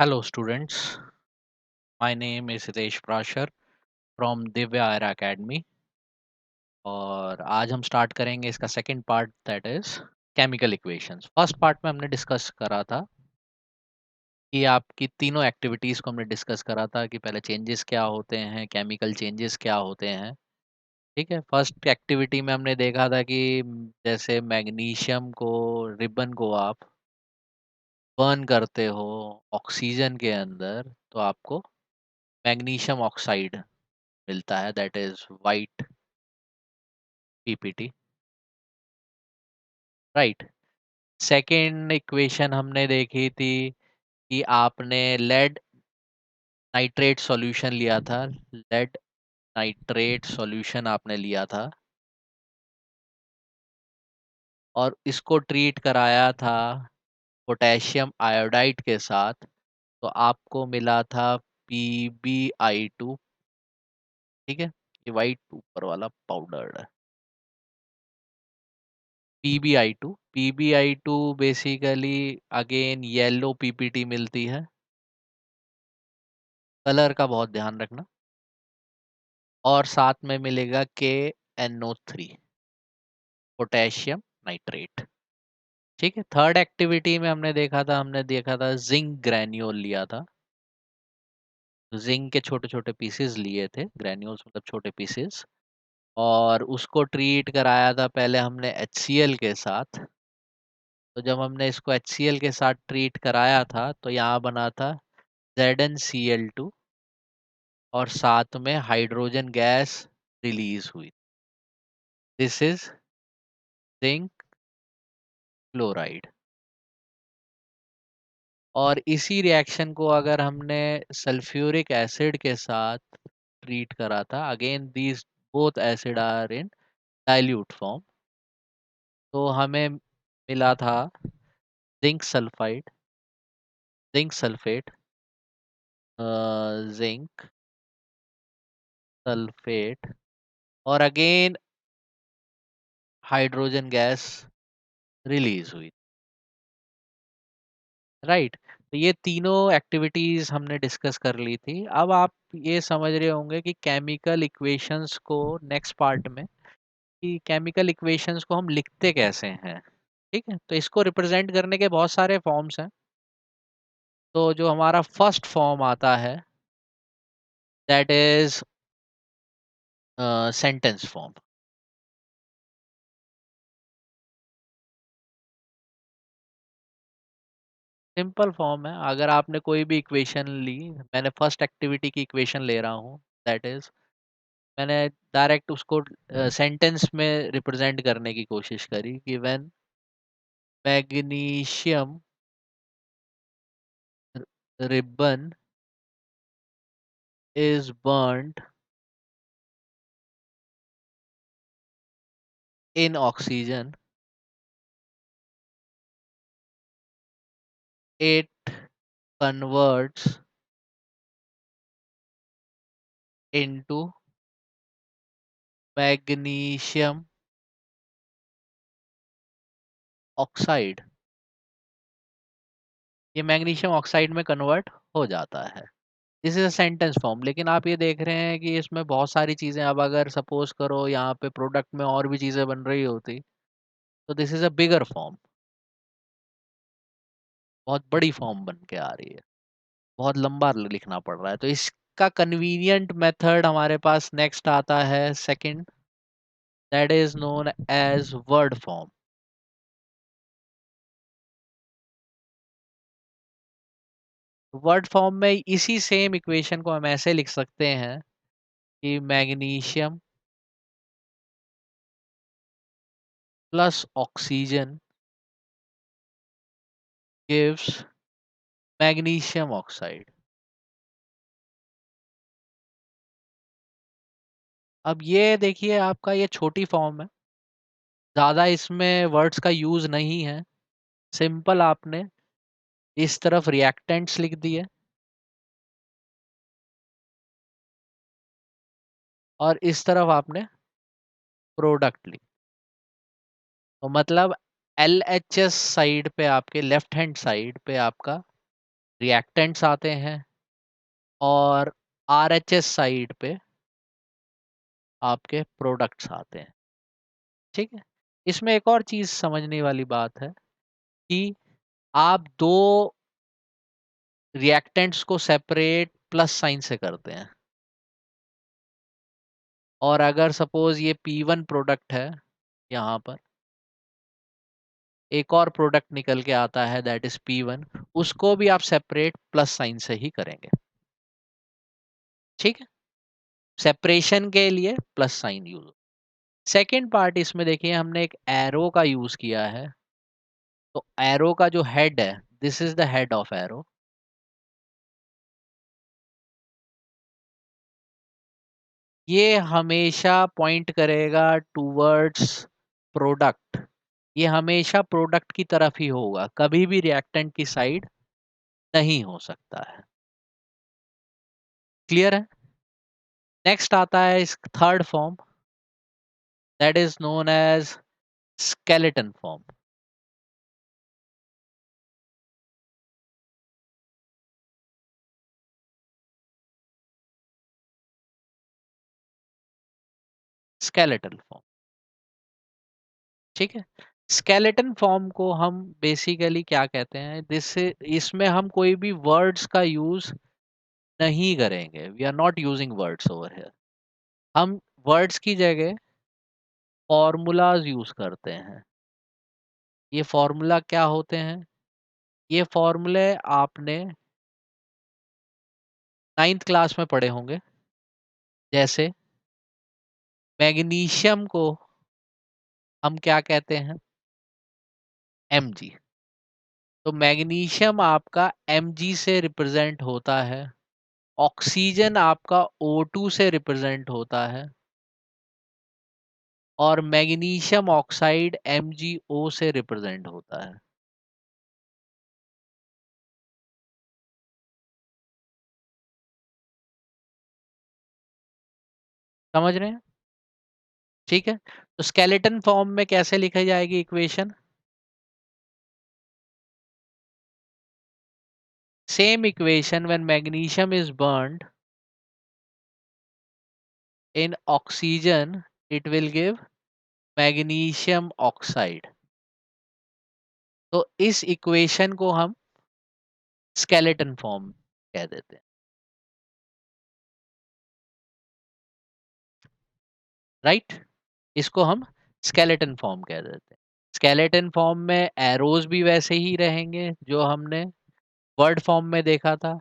Hello students, my name is Hitesh Prashar from Divya Aira Academy और आज हम start करेंगे इसका second part that is chemical equations. First part में हमने डिस्कस करा था कि आपकी तीनों एक्टिविटीज को हमने डिस्कस करा था कि पहले चेंजेस क्या होते हैं, केमिकल चेंजेस क्या होते हैं। ठीक है, फर्स्ट एक्टिविटी में हमने देखा था कि जैसे मैग्नीशियम को रिबन को आप बर्न करते हो ऑक्सीजन के अंदर तो आपको मैग्नीशियम ऑक्साइड मिलता है that is white PPT, right. Second equation हमने देखी थी कि आपने लेड नाइट्रेट सॉल्यूशन लिया था, लेड नाइट्रेट सॉल्यूशन आपने लिया था और इसको ट्रीट कराया था पोटेशियम आयोडाइड के साथ, तो आपको मिला था PbI2। ठीक है, ये वाइट ऊपर वाला पाउडर है PbI2 basically again yellow PPT मिलती है, कलर का बहुत ध्यान रखना। और साथ में मिलेगा KNO3 पोटेशियम नाइट्रेट। ठीक है, थर्ड एक्टिविटी में हमने देखा था जिंक ग्रैन्यूल लिया था, जिंक के छोटे छोटे पीसेस लिए थे, ग्रैन्यूल्स मतलब छोटे पीसेस, और उसको ट्रीट कराया था पहले हमने HCl के साथ। तो जब हमने इसको HCl के साथ ट्रीट कराया था तो यहाँ बना था ZnCl2 और साथ में हाइड्रोजन गैस रिलीज हुई, दिस इज जिंक क्लोराइड। और इसी रिएक्शन को अगर हमने सल्फ्यूरिक एसिड के साथ ट्रीट करा था, again these both acid are in dilute form, तो हमें मिला था zinc sulphide, zinc sulphate, zinc sulphate और अगेन हाइड्रोजन गैस रिलीज हुई, राइट। तो ये तीनों एक्टिविटीज हमने डिस्कस कर ली थी। अब आप ये समझ रहे होंगे कि केमिकल इक्वेशंस को नेक्स्ट पार्ट में कि केमिकल इक्वेशंस को हम लिखते कैसे हैं। ठीक है, तो इसको रिप्रेजेंट करने के बहुत सारे फॉर्म्स हैं। तो जो हमारा फर्स्ट फॉर्म आता है that is sentence form. Simple form है, अगर आपने कोई भी इक्वेशन ली, मैंने फर्स्ट एक्टिविटी की इक्वेशन ले रहा हूँ, दैट इज मैंने डायरेक्ट उसको सेंटेंस में रिप्रेजेंट करने की कोशिश करी कि when magnesium ribbon is burnt in oxygen, it converts into magnesium oxide. ये मैग्नीशियम ऑक्साइड में कन्वर्ट हो जाता है, this is a sentence form. लेकिन आप ये देख रहे हैं कि इसमें बहुत सारी चीजें, अब अगर सपोज करो यहाँ पे प्रोडक्ट में और भी चीजें बन रही होती तो this is a bigger form, बहुत बड़ी फॉर्म बन के आ रही है, बहुत लंबा लिखना पड़ रहा है। तो इसका कन्वीनियंट मेथड हमारे पास नेक्स्ट आता है second, that is known as word form. Word form में इसी सेम इक्वेशन को हम ऐसे लिख सकते हैं कि magnesium plus oxygen gives magnesium oxide. अब ये देखिए, आपका ये छोटी फॉर्म है, ज़्यादा इसमें वर्ड्स का यूज नहीं है। सिंपल आपने इस तरफ रिएक्टेंट्स लिख दिए और इस तरफ आपने प्रोडक्ट लिख, तो मतलब LHS साइड पे आपके लेफ्ट हैंड साइड पे आपका रिएक्टेंट्स आते हैं और आरएचएस साइड पे आपके प्रोडक्ट्स आते हैं। ठीक है, इसमें एक और चीज समझने वाली बात है कि आप दो रिएक्टेंट्स को सेपरेट प्लस साइन से करते हैं, और अगर सपोज ये P1 प्रोडक्ट है, यहाँ पर एक और प्रोडक्ट निकल के आता है दैट इज P1, उसको भी आप सेपरेट प्लस साइन से ही करेंगे। ठीक है, सेपरेशन के लिए plus sign use. Second part इसमें देखिए हमने एक एरो का यूज किया है। तो एरो का जो हेड है, this is the head of arrow. ये हमेशा पॉइंट करेगा टूवर्ड्स प्रोडक्ट। ये हमेशा प्रोडक्ट की तरफ ही होगा, कभी भी रिएक्टेंट की साइड नहीं हो सकता है। क्लियर है? नेक्स्ट आता है इस third form, that is known as skeleton form. Skeletal form, ठीक है। स्केलेटन फॉर्म को हम बेसिकली क्या कहते हैं, दिस इसमें हम कोई भी वर्ड्स का यूज नहीं करेंगे। We are not using words over here. हम वर्ड्स की जगह फॉर्मूलाज यूज करते हैं। ये फॉर्मूला क्या होते हैं? ये फॉर्मूले आपने नाइन्थ क्लास में पढ़े होंगे। जैसे मैग्नीशियम को हम क्या कहते हैं? Mg। तो मैग्नीशियम आपका Mg से रिप्रेजेंट होता है, ऑक्सीजन आपका O2 से रिप्रेजेंट होता है, और मैग्नीशियम ऑक्साइड MgO से रिप्रेजेंट होता है। समझ रहे हैं? ठीक है, तो स्केलेटन फॉर्म में कैसे लिखी जाएगी equation? Same equation, when magnesium is burned in oxygen, it will give magnesium oxide. तो इस इक्वेशन को हम स्केलेटन फॉर्म कह देते हैं। राइट, इसको हम स्केलेटन फॉर्म कह देते हैं। स्केलेटन फॉर्म में एरोज भी वैसे ही रहेंगे जो हमने वर्ड फॉर्म में देखा था।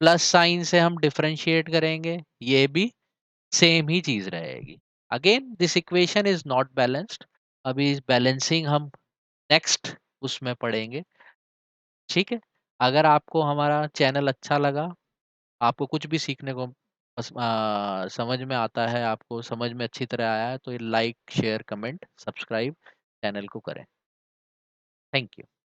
प्लस साइन से हम डिफरेंशिएट करेंगे, ये भी सेम ही चीज रहेगी। Again this equation is not balanced. अभी इस बैलेंसिंग हम नेक्स्ट उसमें पढ़ेंगे। ठीक है, अगर आपको हमारा चैनल अच्छा लगा, आपको कुछ भी सीखने को समझ में आता है, आपको समझ में अच्छी तरह आया है, तो ये like share comment subscribe channel को करें। Thank you.